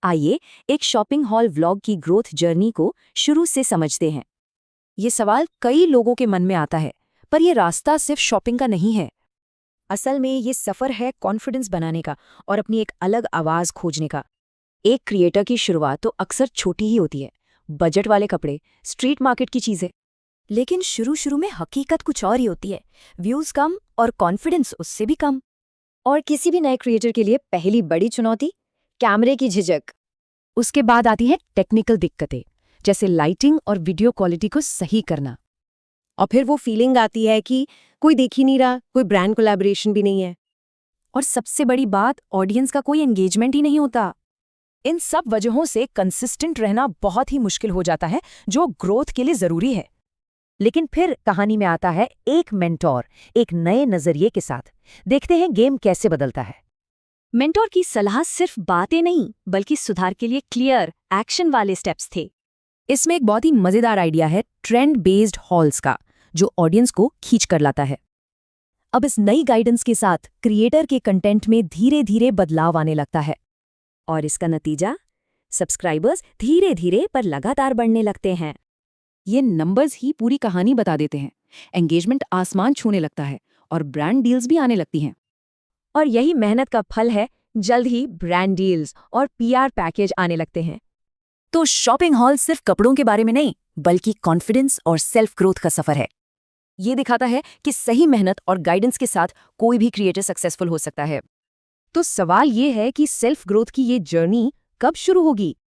आइए एक shopping hall vlog की ग्रोथ जर्नी को शुरू से समझते हैं। ये सवाल कई लोगों के मन में आता है, पर यह रास्ता सिर्फ शॉपिंग का नहीं है। असल में ये सफ़र है कॉन्फिडेंस बनाने का और अपनी एक अलग आवाज़ खोजने का। एक क्रिएटर की शुरुआत तो अक्सर छोटी ही होती है, बजट वाले कपड़े, स्ट्रीट मार्केट की चीज़ें। लेकिन शुरू शुरू में हकीकत कुछ और ही होती है, व्यूज़ कम और कॉन्फिडेंस उससे भी कम। और किसी भी नए क्रिएटर के लिए पहली बड़ी चुनौती कैमरे की झिझक। उसके बाद आती है टेक्निकल दिक्कतें, जैसे लाइटिंग और वीडियो क्वालिटी को सही करना। और फिर वो फीलिंग आती है कि कोई देख ही नहीं रहा, कोई ब्रांड कोलैबोरेशन भी नहीं है। और सबसे बड़ी बात, ऑडियंस का कोई एंगेजमेंट ही नहीं होता। इन सब वजहों से कंसिस्टेंट रहना बहुत ही मुश्किल हो जाता है, जो ग्रोथ के लिए जरूरी है। लेकिन फिर कहानी में आता है एक मेंटोर, एक नए नजरिए के साथ। देखते हैं गेम कैसे बदलता है। मेंटोर की सलाह सिर्फ बातें नहीं, बल्कि सुधार के लिए क्लियर एक्शन वाले स्टेप्स थे। इसमें एक बहुत ही मजेदार आइडिया है ट्रेंड बेस्ड हॉल्स का, जो ऑडियंस को खींच कर लाता है। अब इस नई गाइडेंस के साथ क्रिएटर के कंटेंट में धीरे धीरे बदलाव आने लगता है। और इसका नतीजा, सब्सक्राइबर्स धीरे धीरे पर लगातार बढ़ने लगते हैं। ये नंबर्स ही पूरी कहानी बता देते हैं। एंगेजमेंट आसमान छूने लगता है और ब्रांड डील्स भी आने लगती हैं। और यही मेहनत का फल है, जल्द ही ब्रांड डील्स और पीआर पैकेज आने लगते हैं। तो शॉपिंग हॉल सिर्फ कपड़ों के बारे में नहीं, बल्कि कॉन्फिडेंस और सेल्फ ग्रोथ का सफर है। ये दिखाता है कि सही मेहनत और गाइडेंस के साथ कोई भी क्रिएटर सक्सेसफुल हो सकता है। तो सवाल ये है कि सेल्फ ग्रोथ की ये जर्नी कब शुरू होगी?